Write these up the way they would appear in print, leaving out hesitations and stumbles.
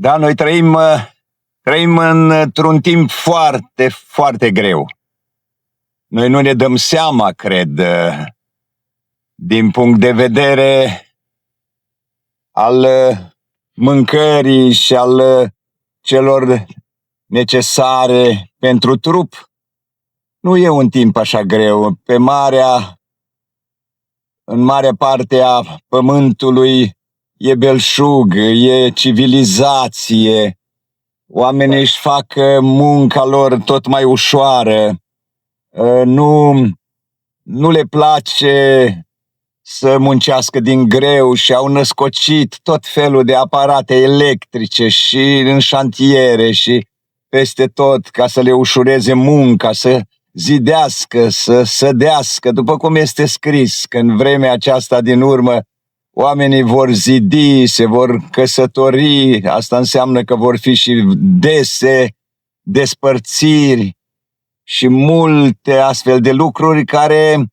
Da, noi trăim într-un timp foarte, foarte greu. Noi nu ne dăm seama, cred, din punct de vedere al mâncării și al celor necesare pentru trup. Nu e un timp așa greu. În marea parte a pământului e belșug, e civilizație, oamenii își fac munca lor tot mai ușoară, nu le place să muncească din greu și au născocit tot felul de aparate electrice și în șantiere și peste tot ca să le ușureze munca, să zidească, să sădească, după cum este scris, că în vremea aceasta din urmă oamenii vor zidi, se vor căsători, asta înseamnă că vor fi și despărțiri și multe astfel de lucruri care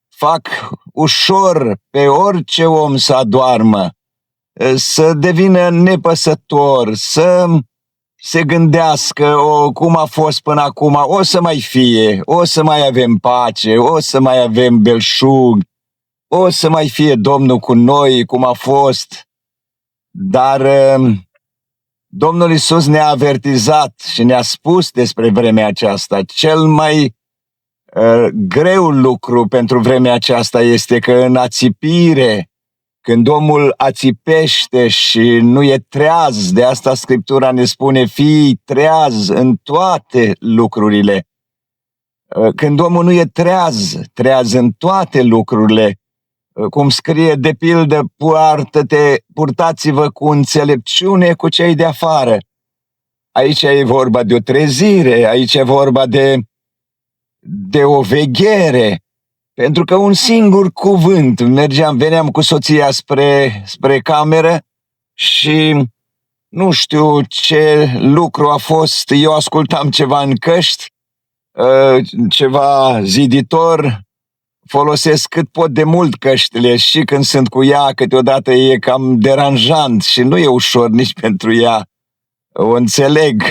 fac ușor pe orice om să adoarmă, să devină nepăsător, să se gândească cum a fost până acum, o să mai fie, o să mai avem pace, o să mai avem belșug, o să mai fie Domnul cu noi cum a fost. Dar Domnul Iisus ne-a avertizat și ne-a spus despre vremea aceasta. Cel mai greu lucru pentru vremea aceasta este că în ațipire, când omul ațipește și nu e treaz, de asta Scriptura ne spune, fii treaz în toate lucrurile. Când omul nu e treaz în toate lucrurile, cum scrie de pildă, purtați-vă cu înțelepciune cu cei de afară. Aici e vorba de o trezire, aici e vorba de o veghere, pentru că un singur cuvânt, veneam cu soția spre cameră și nu știu ce lucru a fost, eu ascultam ceva în căști, ceva ziditor, folosesc cât pot de mult căștile și când sunt cu ea, câteodată e cam deranjant și nu e ușor nici pentru ea, o înțeleg.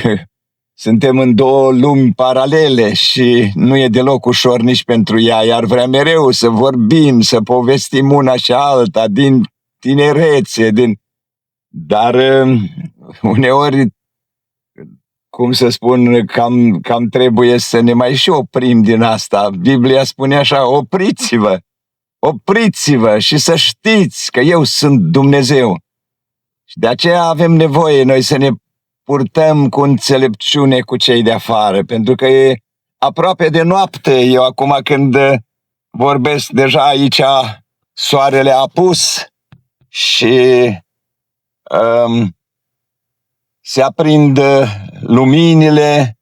Suntem în două lumi paralele și nu e deloc ușor nici pentru ea, iar vrea mereu să vorbim, să povestim una și alta, din tinerețe, dar uneori, cum să spun, cam trebuie să ne mai și oprim din asta. Biblia spune așa, opriți-vă și să știți că eu sunt Dumnezeu. Și de aceea avem nevoie noi să ne purtăm cu înțelepciune cu cei de afară, pentru că e aproape de noapte. Eu acum când vorbesc deja aici, soarele a apus și se aprind luminile,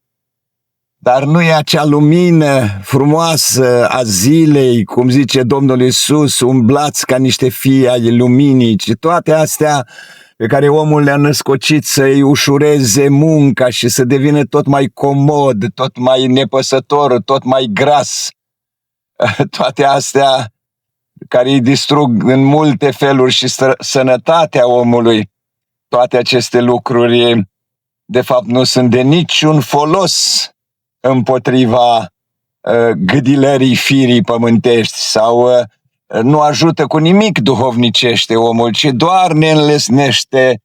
dar nu e acea lumină frumoasă a zilei, cum zice Domnul Iisus, umblați ca niște fii ai luminii, ci toate astea pe care omul le-a născocit să-i ușureze munca și să devină tot mai comod, tot mai nepăsător, tot mai gras. Toate astea care îi distrug în multe feluri și sănătatea omului, toate aceste lucruri, de fapt, nu sunt de niciun folos împotriva gâdilării firii pământești sau nu ajută cu nimic duhovnicește omul, ci doar ne înlesnește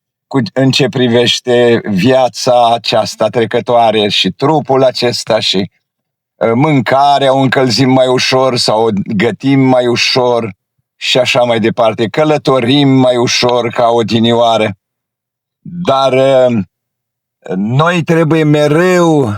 în ce privește viața aceasta trecătoare și trupul acesta și mâncarea o încălzim mai ușor sau o gătim mai ușor și așa mai departe, călătorim mai ușor ca odinioară. Dar noi trebuie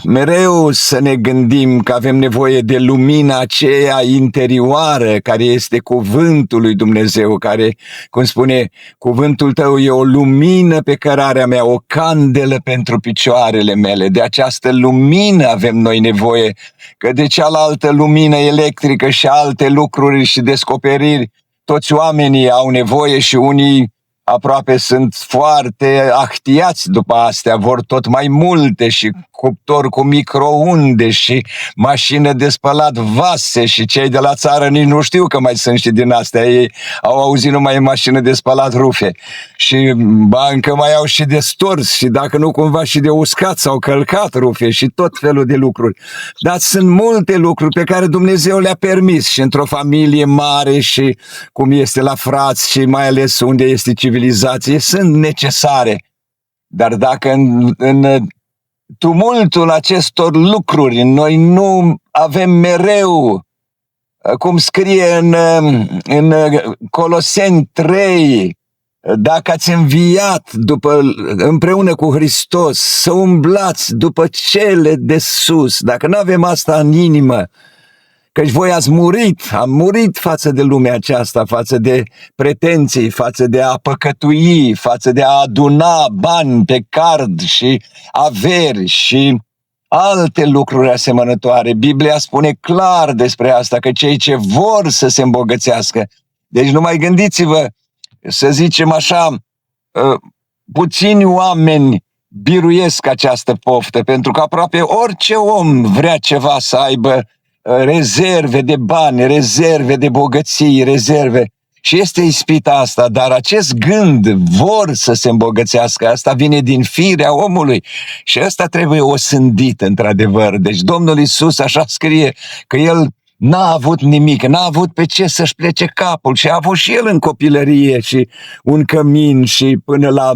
mereu să ne gândim că avem nevoie de lumina aceea interioară, care este cuvântul lui Dumnezeu, care, cum spune, cuvântul tău e o lumină pe cărarea mea, o candelă pentru picioarele mele. De această lumină avem noi nevoie, că de cealaltă lumină electrică și alte lucruri și descoperiri, toți oamenii au nevoie și unii aproape sunt foarte ahtiați după astea, vor tot mai multe și cuptor cu microunde și mașină de spălat vase și cei de la țară nici nu știu că mai sunt și din astea, ei au auzit numai mașină de spălat rufe și încă mai au și de stors și dacă nu cumva și de uscat sau călcat rufe și tot felul de lucruri. Dar sunt multe lucruri pe care Dumnezeu le-a permis și într-o familie mare și cum este la frați și mai ales unde este civilizație, sunt necesare. Dar dacă în tumultul acestor lucruri noi nu avem mereu, cum scrie în Coloseni 3, dacă ați înviat împreună cu Hristos, să umblați după cele de sus, dacă nu avem asta în inimă, căci voi am murit față de lumea aceasta, față de pretenții, față de a păcătui, față de a aduna bani pe card și averi și alte lucruri asemănătoare. Biblia spune clar despre asta, că cei ce vor să se îmbogățească. Deci nu mai gândiți-vă, să zicem așa, puțini oameni biruiesc această poftă, pentru că aproape orice om vrea ceva să aibă rezerve de bani, rezerve de bogății, rezerve. Și este ispita asta, dar acest gând, vor să se îmbogățească, asta vine din firea omului și asta trebuie osândit într-adevăr. Deci Domnul Iisus așa scrie că El n-a avut nimic, n-a avut pe ce să-și plece capul și a avut și El în copilărie și un cămin și până la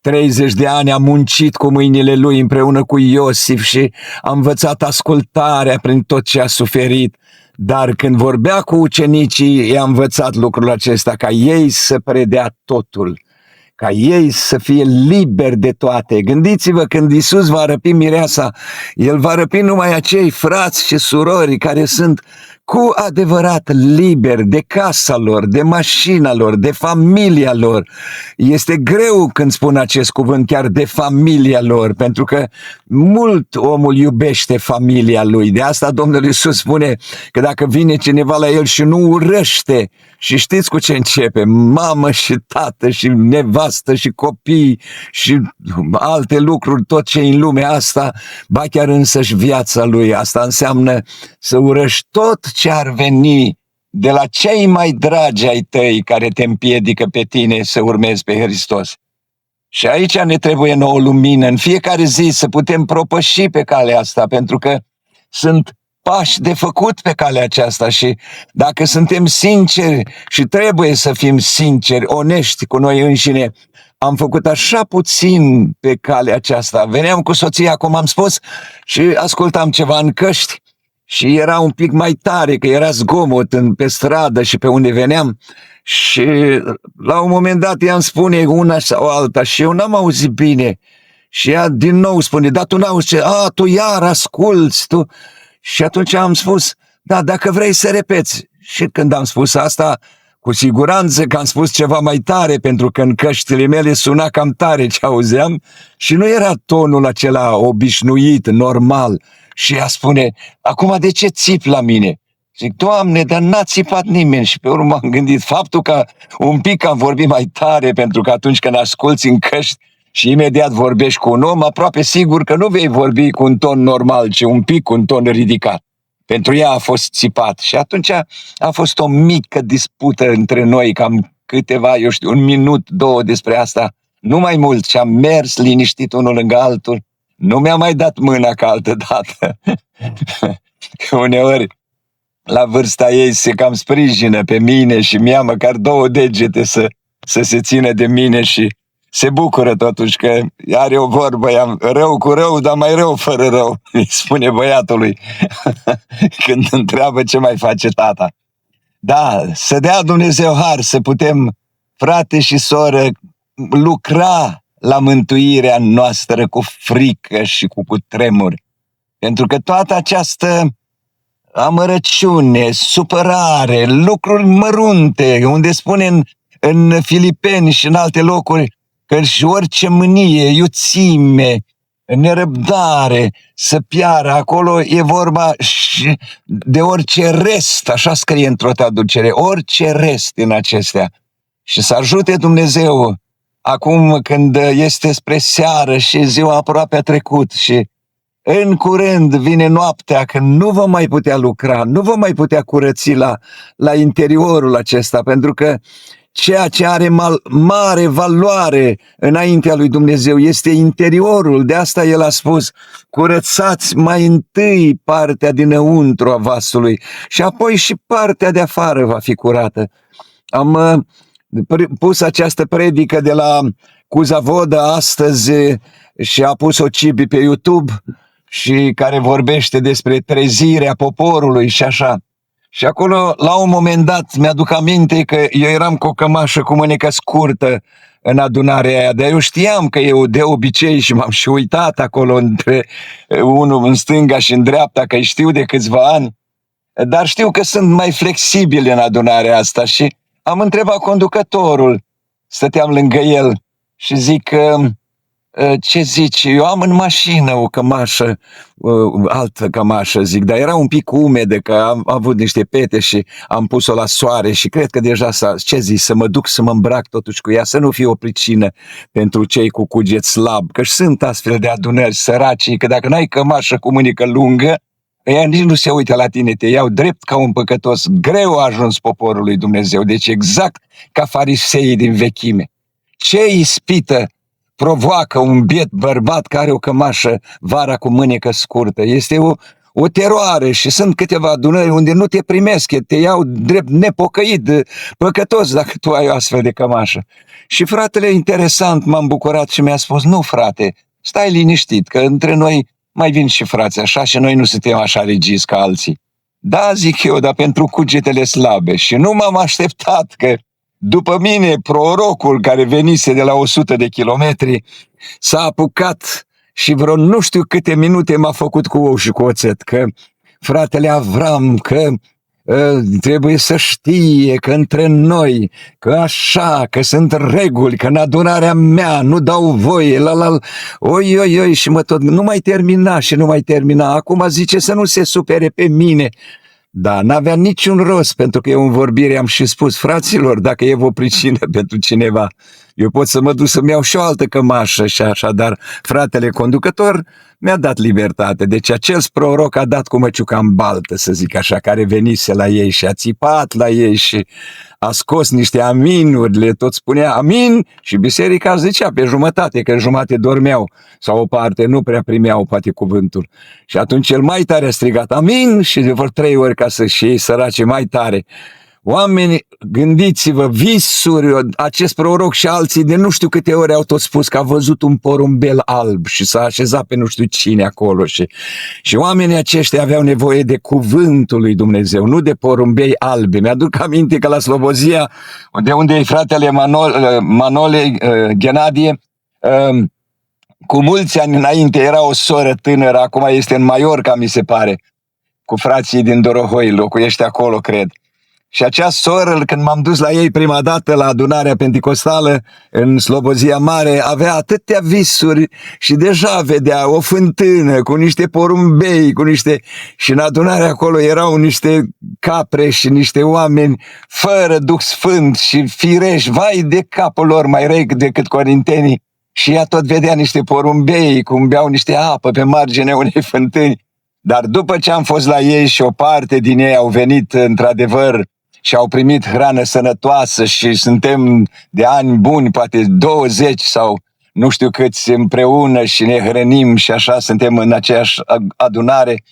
30 de ani a muncit cu mâinile lui împreună cu Iosif și a învățat ascultarea prin tot ce a suferit. Dar când vorbea cu ucenicii, i-a învățat lucrul acesta, ca ei să predea totul, ca ei să fie liberi de toate. Gândiți-vă, când Iisus va răpi mireasa, El va răpi numai acei frați și surori care sunt cu adevărat liberi de casa lor, de mașina lor, de familia lor. Este greu când spun acest cuvânt, chiar de familia lor, pentru că mult omul iubește familia lui. De asta Domnul Iisus spune că dacă vine cineva la El și nu urăște, și știți cu ce începe? Mamă și tată și nevastă și copii și alte lucruri, tot ce în lumea asta, ba chiar însăși viața lui. Asta înseamnă să urăști tot ce ar veni de la cei mai dragi ai tăi care te împiedică pe tine să urmezi pe Hristos. Și aici ne trebuie nouă lumină, în fiecare zi să putem propăși pe calea asta, pentru că sunt pași de făcut pe calea aceasta și dacă suntem sinceri și trebuie să fim sinceri, onești cu noi înșine, am făcut așa puțin pe calea aceasta. Veneam cu soția, cum am spus, și ascultam ceva în căști și era un pic mai tare, că era zgomot pe stradă și pe unde veneam și la un moment dat ea îmi spune una sau alta și eu n-am auzit bine și ea din nou spune, dar tu n-auzi ce? Tu iar asculți, tu... Și atunci am spus, da, dacă vrei să repeți. Și când am spus asta, cu siguranță că am spus ceva mai tare, pentru că în căștile mele suna cam tare ce auzeam și nu era tonul acela obișnuit, normal. Și ea spune, acum de ce țipi la mine? Zic, Doamne, dar n-a țipat nimeni. Și pe urmă am gândit, faptul că un pic am vorbit mai tare, pentru că atunci când asculți în căști și imediat vorbești cu un om, aproape sigur că nu vei vorbi cu un ton normal, ci un pic cu un ton ridicat. Pentru ea a fost țipat. Și atunci a fost o mică dispută între noi, cam câteva, eu știu, 1 minut, 2 despre asta, nu mai mult. Și am mers liniștit unul lângă altul. Nu mi-a mai dat mâna ca altă dată. Că uneori, la vârsta ei, se cam sprijină pe mine și mi-a măcar 2 degete să se țină de mine și se bucură totuși că are o vorbă, rău cu rău, dar mai rău fără rău, îi spune băiatului când întreabă ce mai face tata. Da, să dea Dumnezeu har să putem, frate și soră, lucra la mântuirea noastră cu frică și cu cutremur. Pentru că toată această amărăciune, supărare, lucruri mărunte, unde spune în Filipeni și în alte locuri, că și orice mânie, iuțime, nerăbdare să piară, acolo e vorba și de orice rest, așa scrie într-o traducere, orice rest în acestea. Și să ajute Dumnezeu acum când este spre seară și ziua aproape a trecut și în curând vine noaptea când nu vom mai putea lucra, nu vom mai putea curăți la interiorul acesta, pentru că ceea ce are mare valoare înaintea lui Dumnezeu este interiorul. De asta El a spus: curățați mai întâi partea dinăuntru a vasului și apoi și partea de afară va fi curată. Am pus această predică de la Cuza Vodă astăzi și a pus-o Cibi pe YouTube, și care vorbește despre trezirea poporului și așa. Și acolo, la un moment dat, mi-aduc aminte că eu eram cu o cămașă cu mânecă scurtă în adunarea aia, dar eu știam că eu de obicei, și m-am și uitat acolo între unul în stânga și în dreapta, că știu de câțiva ani, dar știu că sunt mai flexibili în adunarea asta și am întrebat conducătorul, stăteam lângă el și zic: ce zici? Eu am în mașină o cămașă, altă cămașă, zic, dar era un pic umedă, că am avut niște pete și am pus-o la soare și cred că deja ce zici, să mă duc să mă îmbrac totuși cu ea, să nu fie o pricină pentru cei cu cuget slab, că sunt astfel de adunări săracii, că dacă n-ai cămașă cu mânică lungă, ea nici nu se uită la tine, te iau drept ca un păcătos. Greu a ajuns poporul lui Dumnezeu, deci exact ca fariseii din vechime. Ce ispită provoacă un biet bărbat care are o cămașă vara cu mânecă scurtă? Este o teroare și sunt câteva adunări unde nu te primesc, te iau drept nepocăit, păcătos dacă tu ai o astfel de cămașă. Și fratele, interesant, m-am bucurat și mi-a spus: nu, frate, stai liniștit, că între noi mai vin și frați așa și noi nu suntem așa rigizi ca alții. Da, zic eu, dar pentru cugetele slabe. Și nu m-am așteptat că după mine prorocul care venise de la 100 de kilometri s-a apucat și vreo nu știu câte minute m-a făcut cu ou și cu oțet, că fratele Avram, că trebuie să știe că între noi, că așa, că sunt reguli, că în adunarea mea nu dau voie, oi, și mă tot, nu mai termina și nu mai termina, acum zice să nu se supere pe mine. Da, n-avea niciun rost, pentru că eu în vorbire am și spus: fraților, dacă e o pricină pentru cineva, eu pot să mă duc să-mi iau și o altă cămașă și așa, dar fratele conducător mi-a dat libertate. Deci acel proroc a dat cu măciuca în baltă, să zic așa, care venise la ei și a țipat la ei și a scos niște aminuri, le tot spunea amin și biserica zicea pe jumătate, că jumate dormeau sau o parte nu prea primeau poate cuvântul. Și atunci cel mai tare a strigat amin și de vreo 3 ori ca să-și iei sărace mai tare. Oameni, gândiți-vă, visuri, acest proroc și alții de nu știu câte ori au tot spus că a văzut un porumbel alb și s-a așezat pe nu știu cine acolo și oamenii aceștia aveau nevoie de cuvântul lui Dumnezeu, nu de porumbei albe. Mi-aduc aminte că la Slobozia, de unde e fratele Manole Ghenadie, cu mulți ani înainte era o soră tânără, acum este în Mallorca, mi se pare, cu frații din Dorohoi, locuiește acolo, cred. Și acea soră, când m-am dus la ei prima dată la adunarea penticostală în Slobozia Mare, avea atâtea visuri și deja vedea o fântână cu niște porumbei, și în adunarea acolo erau niște capre și niște oameni fără Duh Sfânt și fireși, vai de capul lor mai reg decât corintenii. Și ea tot vedea niște porumbei cum beau niște apă pe marginea unei fântâni. Dar după ce am fost la ei și o parte din ei au venit într-adevăr și au primit hrană sănătoasă și suntem de ani buni, poate 20 sau nu știu câți împreună și ne hrănim și așa suntem în aceeași adunare,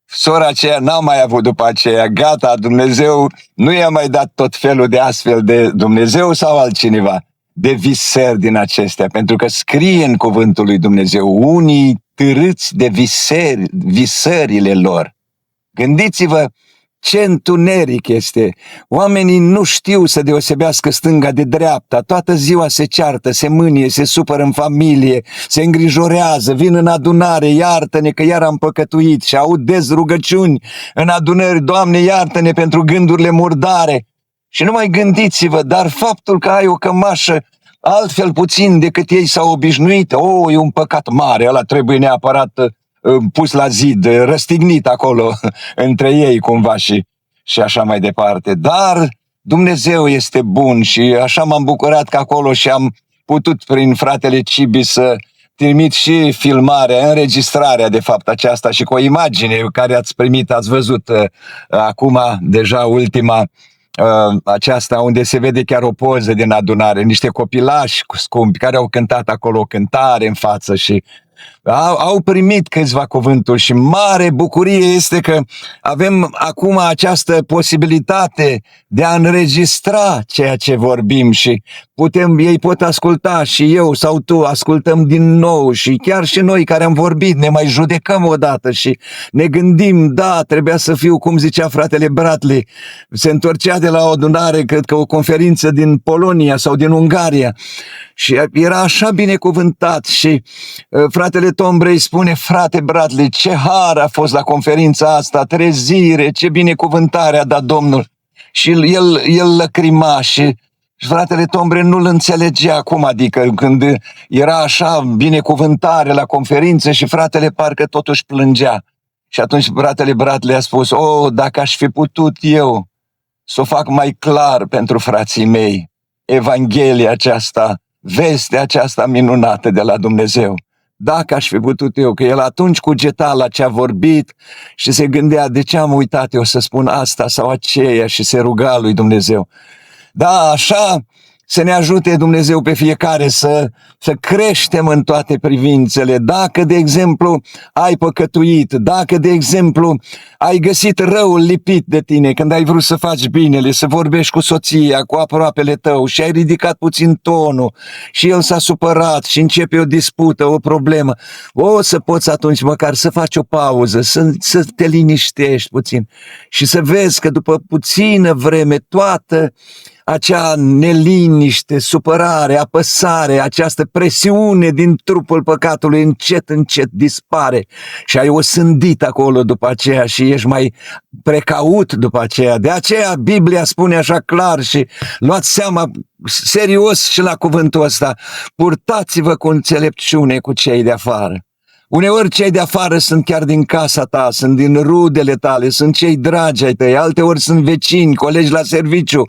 sora aceea n-a mai avut după aceea, gata, Dumnezeu nu i-a mai dat tot felul de astfel de Dumnezeu sau altcineva, de visări din acestea, pentru că scrie în cuvântul lui Dumnezeu, unii târâți de visările lor. Gândiți-vă ce întuneric este. Oamenii nu știu să deosebească stânga de dreapta, toată ziua se ceartă, se mânie, se supără în familie, se îngrijorează, vin în adunare, iartă-ne că iar am păcătuit și audez rugăciuni în adunări, Doamne iartă-ne pentru gândurile murdare. Și nu mai gândiți-vă, dar faptul că ai o cămașă altfel puțin decât ei s-au obișnuit, e un păcat mare, ăla trebuie neapărat pus la zid, răstignit acolo între ei cumva și așa mai departe. Dar Dumnezeu este bun și așa m-am bucurat că acolo și am putut prin fratele Cibi să trimit și filmarea, înregistrarea de fapt aceasta și cu o imagine care ați primit, ați văzut acum deja ultima, aceasta unde se vede chiar o poză din adunare, niște copilași scumpi care au cântat acolo o cântare în față și au primit câțiva cuvânturi și mare bucurie este că avem acum această posibilitate de a înregistra ceea ce vorbim și ei pot asculta și eu sau tu ascultăm din nou și chiar și noi care am vorbit ne mai judecăm odată și ne gândim, da, trebuia să fiu, cum zicea fratele Bradley, se întorcea de la o adunare, cred că o conferință din Polonia sau din Ungaria și era așa binecuvântat și fratele Tom Bray spune, frate Bradley, ce har a fost la conferința asta, trezire, ce binecuvântare a dat Domnul. Și el lăcrima și fratele Tom Bray nu-l înțelegea acum, adică când era așa binecuvântare la conferință și fratele parcă totuși plângea. Și atunci fratele Bradley a spus, dacă aș fi putut eu să o fac mai clar pentru frații mei, Evanghelia aceasta, vestea aceasta minunată de la Dumnezeu. Dacă aș fi putut eu, că el atunci cugeta la ce a vorbit și se gândea de ce am uitat eu să spun asta sau aceea și se ruga lui Dumnezeu. Da, așa să ne ajute Dumnezeu pe fiecare să creștem în toate privințele. Dacă, de exemplu, ai păcătuit, dacă, de exemplu, ai găsit răul lipit de tine când ai vrut să faci binele, să vorbești cu soția, cu aproapele tău și ai ridicat puțin tonul și el s-a supărat și începe o dispută, o problemă, să poți atunci măcar să faci o pauză, să te liniștești puțin și să vezi că după puțină vreme toată acea neliniște, supărare, apăsare, această presiune din trupul păcatului încet, încet dispare și ai osândit acolo după aceea și ești mai precaut după aceea. De aceea Biblia spune așa clar și luați seama serios și la cuvântul ăsta, purtați-vă cu înțelepciune cu cei de afară. Uneori cei de afară sunt chiar din casa ta, sunt din rudele tale, sunt cei dragi ai tăi, alteori sunt vecini, colegi la serviciu.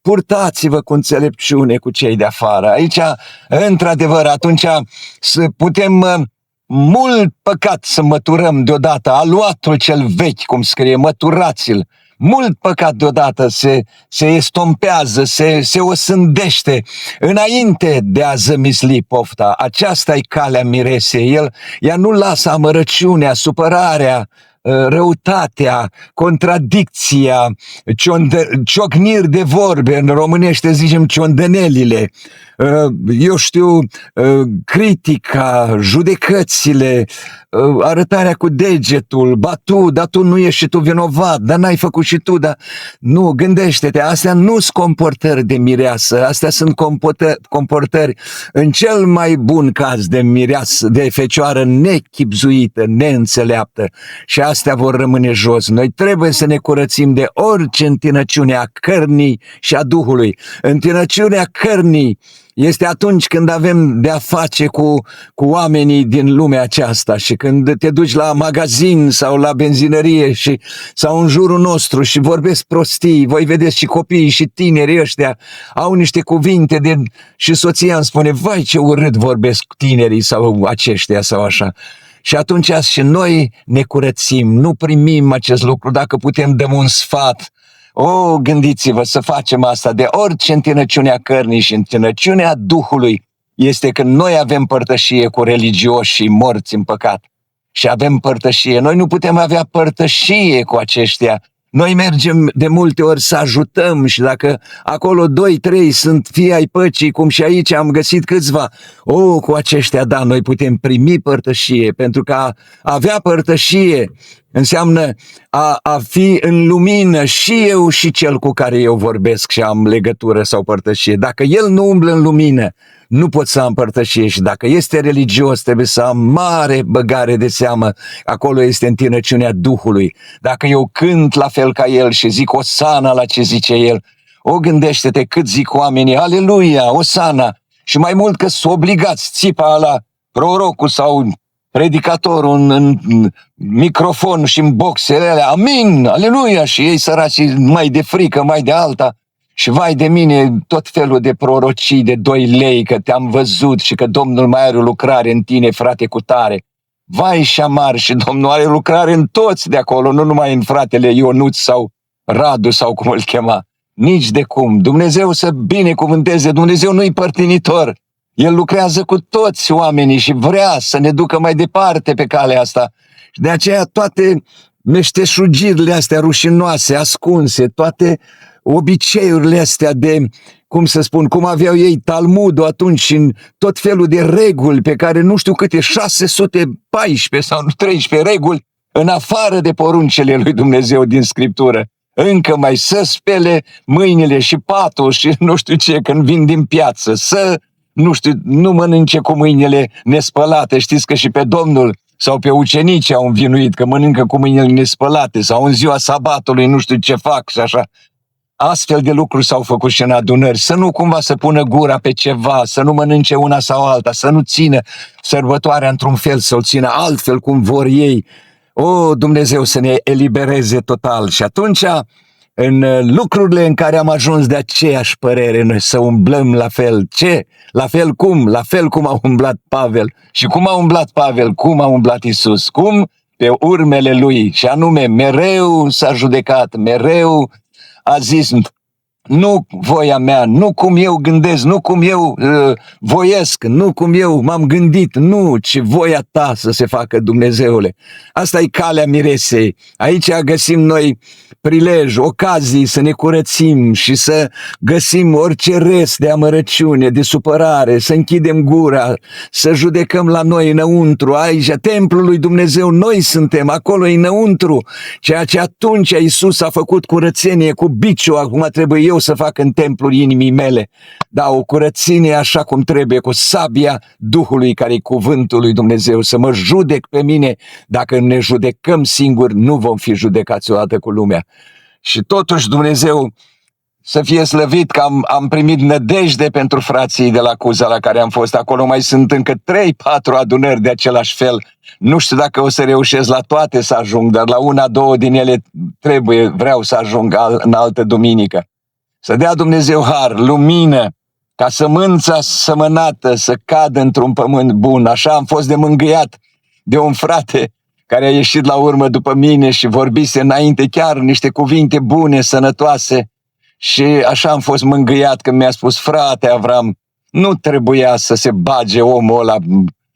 Purtați-vă cu înțelepciune cu cei de afară. Aici, într-adevăr, atunci putem mult păcat să măturăm deodată, aluatul cel vechi, cum scrie, măturați-l. Mult păcat deodată se estompează, se osândește înainte de a zămisli pofta. Aceasta-i calea miresei. Ea nu lasă amărăciunea, supărarea, răutatea, contradicția, ciocniri de vorbe, în românește zicem ciondănelile, eu știu, critica, judecățile, arătarea cu degetul, dar tu nu ești și tu vinovat, dar n-ai făcut și tu, dar nu, gândește-te, astea nu sunt comportări de mireasă, astea sunt comportări în cel mai bun caz de mireasă, de fecioară nechibzuită, neînțeleaptă și astea vor rămâne jos. Noi trebuie să ne curățim de orice întinăciune a cărnii și a Duhului. Întinăciunea cărnii este atunci când avem de-a face cu oamenii din lumea aceasta și când te duci la magazin sau la benzinărie sau în jurul nostru și vorbesc prostii, voi vedeți și copiii și tinerii ăștia au niște cuvinte și soția îmi spune, vai ce urât vorbesc tinerii sau aceștia sau așa. Și atunci și noi ne curățim, nu primim acest lucru, dacă putem dăm un sfat. Gândiți-vă să facem asta de orice întinăciune a cărnii și întinăciunea Duhului este când noi avem părtășie cu religioși morți în păcat și avem părtășie. Noi nu putem avea părtășie cu aceștia. Noi mergem de multe ori să ajutăm și dacă acolo 2-3 sunt fii ai păcii, cum și aici am găsit câțiva, cu aceștia, da, noi putem primi părtășie, pentru că a avea părtășie înseamnă a fi în lumină și eu și cel cu care eu vorbesc și am legătură sau părtășie. Dacă el nu umblă în lumină, nu pot să am părtășie și dacă este religios, trebuie să am mare băgare de seamă. Acolo este întinăciunea Duhului. Dacă eu cânt la fel ca el și zic osana la ce zice el, gândește-te cât zic oamenii, aleluia, osana, și mai mult că sunt obligați, țipa la prorocul sau predicatorul în microfon și în boxele alea, amin, aleluia, și ei săraci mai de frică, mai de alta. Și vai de mine, tot felul de prorocii de 2 lei, că te-am văzut și că Domnul mai are o lucrare în tine, frate, cu tare. Vai și amar, și Domnul are lucrare în toți de acolo, nu numai în fratele Ionuț sau Radu sau cum îl chema. Nici de cum. Dumnezeu să binecuvânteze, Dumnezeu nu-i părtinitor. El lucrează cu toți oamenii și vrea să ne ducă mai departe pe calea asta. Și de aceea toate meșteșugirile astea rușinoase, ascunse, toate obiceiurile astea de, cum să spun, cum aveau ei Talmudul atunci, în tot felul de reguli pe care nu știu câte, 614 sau 13 reguli, în afară de poruncile lui Dumnezeu din Scriptură. Încă mai să spele mâinile și patul și nu știu ce când vin din piață, să, nu știu, nu mănânce cu mâinile nespălate. Știți că și pe Domnul sau pe ucenici au învinuit că mănâncă cu mâinile nespălate sau în ziua sabatului nu știu ce fac și așa. Astfel de lucruri s-au făcut și în adunări, să nu cumva să pună gura pe ceva, să nu mănânce una sau alta, să nu țină sărbătoarea într-un fel, să o țină altfel cum vor ei. O, Dumnezeu să ne elibereze total. Și atunci, în lucrurile în care am ajuns de aceeași părere, noi să umblăm la fel. Ce? La fel cum? La fel cum a umblat Pavel. Și cum a umblat Pavel? Cum a umblat Iisus? Cum? Pe urmele lui. Și anume, mereu s-a judecat, mereu a zis, nu voia mea, nu cum eu gândesc, nu cum eu voiesc, nu cum eu m-am gândit, nu, ci voia ta să se facă, Dumnezeule. Asta e calea miresei. Aici găsim noi prilej, ocazii să ne curățim și să găsim orice rest de amărăciune, de supărare, să închidem gura, să judecăm la noi înăuntru. Aici, templul lui Dumnezeu, noi suntem acolo înăuntru, ceea ce atunci Iisus a făcut curățenie cu biciu, acum trebuie eu să fac în templul inimii mele. Da, o curățenie așa cum trebuie, cu sabia Duhului care e cuvântul lui Dumnezeu, să mă judec pe mine. Dacă ne judecăm singuri, nu vom fi judecați odată cu lumea. Și totuși Dumnezeu să fie slăvit că am primit nădejde pentru frații de la Cuza la care am fost. Acolo mai sunt încă 3-4 adunări de același fel. Nu știu dacă o să reușesc la toate să ajung, dar la 1-2 din ele vreau să ajung în altă duminică. Să dea Dumnezeu har, lumină, ca sămânța sămănată să cadă într-un pământ bun. Așa am fost de mângâiat de un frate care a ieșit la urmă după mine și vorbise înainte chiar niște cuvinte bune, sănătoase. Și așa am fost mângâiat când mi-a spus, frate Avram, nu trebuia să se bage omul ăla,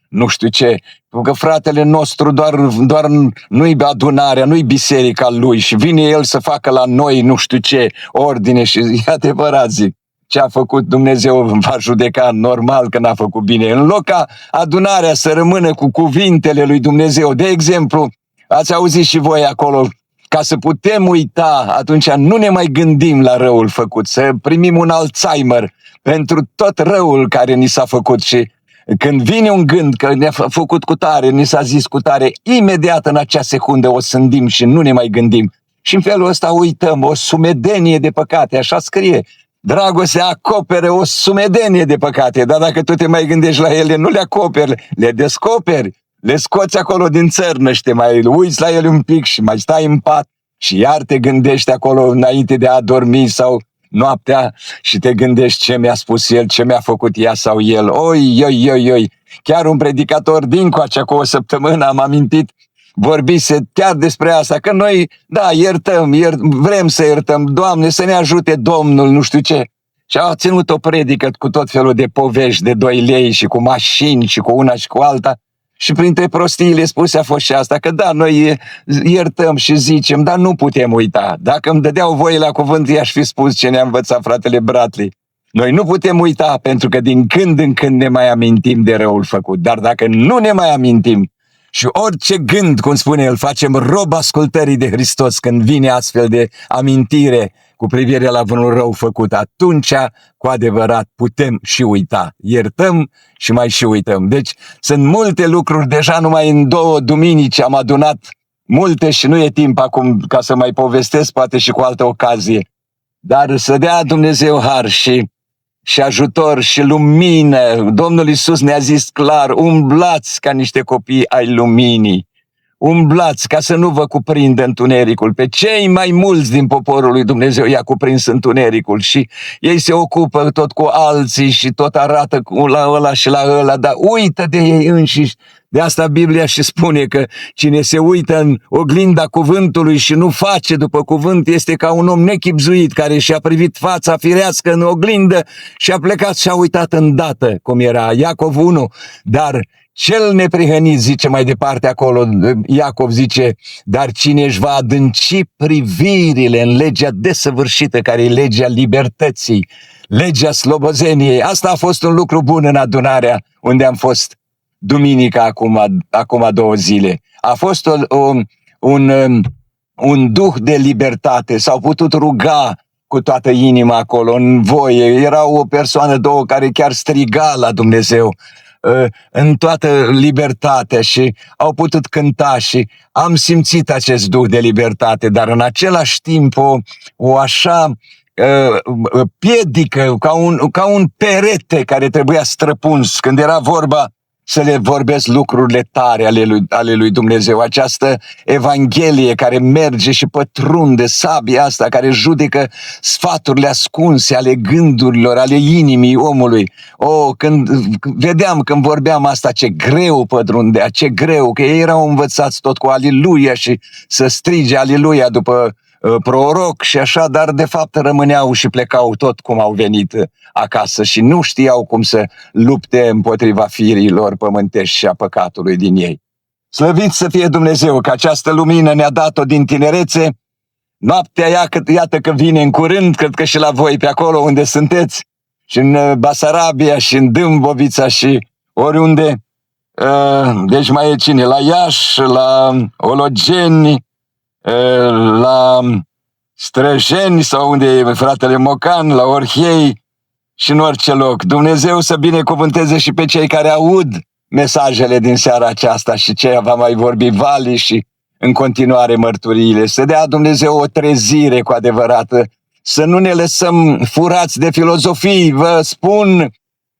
nu știu ce, pentru că fratele nostru doar nu-i adunarea, nu-i biserica lui și vine el să facă la noi nu știu ce ordine și e adevărat, zic. Ce a făcut Dumnezeu va judeca, normal că n-a făcut bine. În loc ca adunarea să rămână cu cuvintele lui Dumnezeu, de exemplu, ați auzit și voi acolo, ca să putem uita, atunci nu ne mai gândim la răul făcut, să primim un Alzheimer pentru tot răul care ni s-a făcut și când vine un gând că ne-a făcut cu tare, ni s-a zis cu tare, imediat în acea secundă o sândim și nu ne mai gândim. Și în felul ăsta uităm o sumedenie de păcate, așa scrie. Dragostea acopere o sumedenie de păcate, dar dacă tu te mai gândești la ele, nu le acoperi, le descoperi, le scoți acolo din țărnă și te mai uiți la ele un pic și mai stai în pat și iar te gândești acolo înainte de a dormi sau noaptea și te gândești ce mi-a spus el, ce mi-a făcut ea sau el. Oi. Chiar un predicator dincoace cu o săptămână am amintit, vorbise chiar despre asta, că noi, da, vrem să iertăm, Doamne, să ne ajute Domnul, nu știu ce. Și a ținut o predică cu tot felul de povești de 2 lei și cu mașini și cu una și cu alta. Și printre prostiile spuse a fost și asta, că da, noi iertăm și zicem, dar nu putem uita. Dacă îmi dădeau voie la cuvânt, i-aș fi spus ce ne-a învățat fratele Bratley. Noi nu putem uita, pentru că din când în când ne mai amintim de răul făcut. Dar dacă nu ne mai amintim și orice gând, cum spune el, facem rob ascultării de Hristos când vine astfel de amintire cu privire la vreun rău făcut, atunci, cu adevărat, putem și uita. Iertăm și mai și uităm. Deci, sunt multe lucruri, deja numai în 2 duminici am adunat multe și nu e timp acum ca să mai povestesc, poate și cu altă ocazie. Dar să dea Dumnezeu har și ajutor și lumină. Domnul Iisus ne-a zis clar, umblați ca niște copii ai luminii. umblați ca să nu vă cuprindă întunericul. Pe cei mai mulți din poporul lui Dumnezeu i-a cuprins întunericul și ei se ocupă tot cu alții și tot arată la ăla și la ăla, dar uită de ei înșiși. De asta Biblia și spune că cine se uită în oglinda cuvântului și nu face după cuvânt este ca un om nechibzuit care și-a privit fața firească în oglindă și a plecat și a uitat îndată, cum era Iacov 1, dar cel neprihănit, zice mai departe acolo, Iacov zice, dar cine își va adânci privirile în legea desăvârșită, care e legea libertății, legea slobozeniei. Asta a fost un lucru bun în adunarea unde am fost duminica acum 2 zile. A fost un duh de libertate, s-au putut ruga cu toată inima acolo, în voie. Era o persoană, 2 care chiar striga la Dumnezeu în toată libertatea și au putut cânta și am simțit acest duh de libertate, dar în același timp o așa piedică, ca un perete care trebuia străpuns când era vorba să le vorbesc lucrurile tare ale lui Dumnezeu. Această Evanghelie care merge și pătrunde, sabia asta care judecă sfaturile ascunse ale gândurilor, ale inimii omului. Când vorbeam asta, ce greu pătrundea, ce greu, că ei erau învățați tot cu aliluia și să strige aliluia după proroc și așa, dar de fapt rămâneau și plecau tot cum au venit acasă și nu știau cum să lupte împotriva firilor pământești și a păcatului din ei. Slăvit să fie Dumnezeu că această lumină ne-a dat-o din tinerețe. Noaptea iată că vine în curând, cred că și la voi pe acolo unde sunteți, și în Basarabia și în Dâmbovița și oriunde. Deci mai e cine? La Iași, la Ologeni, la Străjeni sau unde e fratele Mocan, la Orhiei și în orice loc. Dumnezeu să binecuvânteze și pe cei care aud mesajele din seara aceasta și ce va mai vorbi Vali și în continuare mărturiile. Să dea Dumnezeu o trezire cu adevărată, să nu ne lăsăm furați de filozofii. Vă spun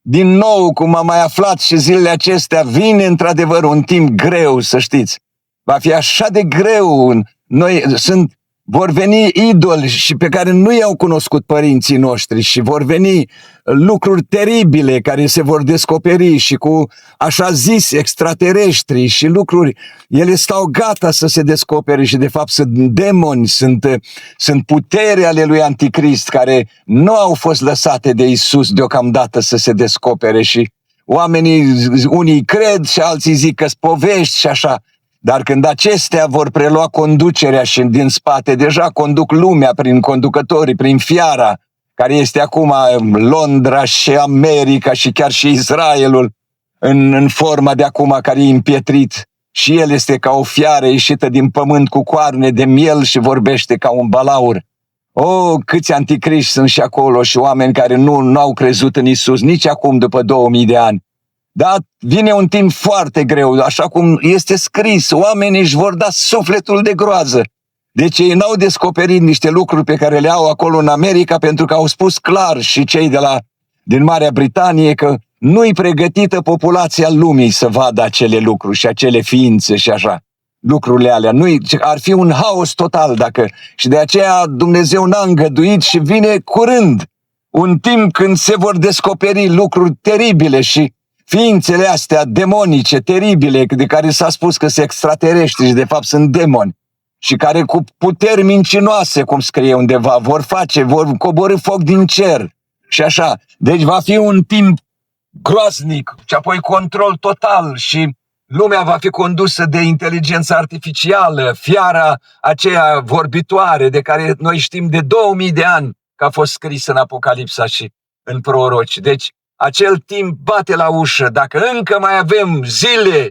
din nou, cum am mai aflat și zilele acestea, vine într-adevăr un timp greu, să știți. Va fi așa de greu. Vor veni idoli și pe care nu i-au cunoscut părinții noștri și vor veni lucruri teribile care se vor descoperi și cu așa zis extraterestri și lucruri, ele stau gata să se descopere și de fapt sunt demoni, sunt putere ale lui Anticrist care nu au fost lăsate de Iisus deocamdată să se descopere și oamenii, unii cred și alții zic că-s povești și așa. Dar când acestea vor prelua conducerea și din spate deja conduc lumea prin conducătorii, prin fiara, care este acum Londra și America și chiar și Israelul, în forma de acum care e împietrit, și el este ca o fiară ieșită din pământ cu coarne de miel și vorbește ca un balaur. Câți anticriști sunt și acolo și oameni care nu au crezut în Isus nici acum după 2000 de ani. Dar vine un timp foarte greu, așa cum este scris, oamenii își vor da sufletul de groază. Deci ei n-au descoperit niște lucruri pe care le au acolo în America, pentru că au spus clar și cei din Marea Britanie că nu-i pregătită populația lumii să vadă acele lucruri și acele ființe și așa. Lucrurile alea. Ar fi un haos total dacă... Și de aceea Dumnezeu n-a îngăduit și vine curând un timp când se vor descoperi lucruri teribile și ființele astea demonice, teribile, de care s-a spus că sunt extraterestri și de fapt sunt demoni și care cu puteri mincinoase, cum scrie undeva, vor coborî foc din cer și așa. Deci va fi un timp groaznic și apoi control total și lumea va fi condusă de inteligență artificială, fiara aceea vorbitoare de care noi știm de 2000 de ani că a fost scris în Apocalipsa și în proroci. Deci acel timp bate la ușă. Dacă încă mai avem zile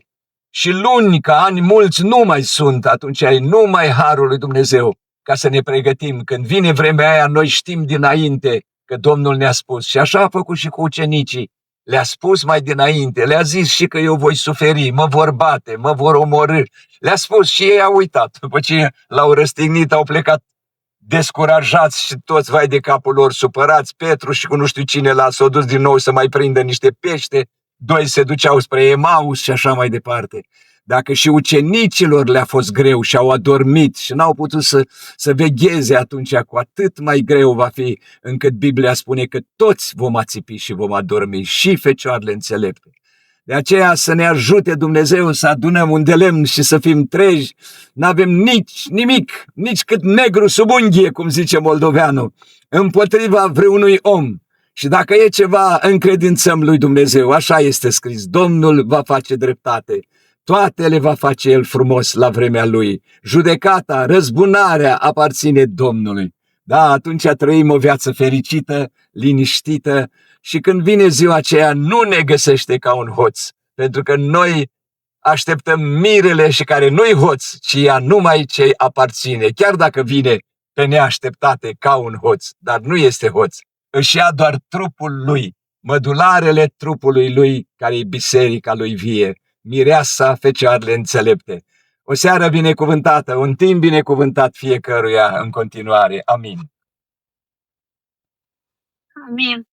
și luni, că ani mulți nu mai sunt, atunci ai numai harul lui Dumnezeu ca să ne pregătim. Când vine vremea aia, noi știm dinainte că Domnul ne-a spus. Și așa a făcut și cu ucenicii. Le-a spus mai dinainte, le-a zis și că eu voi suferi, mă vor bate, mă vor omorî. Le-a spus și ei au uitat. După ce l-au răstignit, au plecat descurajați și toți vai de capul lor supărați. Petru și cu nu știu cine s-au dus din nou să mai prindă niște pește doi se duceau spre Emaus și așa mai departe. Dacă și ucenicilor le-a fost greu și au adormit și n-au putut să vegheze atunci, cu atât mai greu va fi, încât Biblia spune că toți vom ațipi și vom adormi, și fecioarele înțelepte. De aceea să ne ajute Dumnezeu să adunăm un de lemn și să fim treji. N-avem nimic, nici cât negru sub unghie, cum zice moldoveanul, împotriva vreunui om. Și dacă e ceva, încredințăm lui Dumnezeu. Așa este scris: Domnul va face dreptate, toate le va face El frumos la vremea Lui. Judecata, răzbunarea aparține Domnului. Da, atunci trăim o viață fericită, liniștită, și când vine ziua aceea nu ne găsește ca un hoț, pentru că noi așteptăm mirele și care nu-i hoț, ci ea numai ce aparține, chiar dacă vine pe neașteptate ca un hoț, dar nu este hoț. Își ia doar trupul lui, mădularele trupului lui, care e biserica lui vie, mireasa, fecioarele înțelepte. O seară binecuvântată, un timp binecuvântat fiecăruia în continuare. Amin. Amin.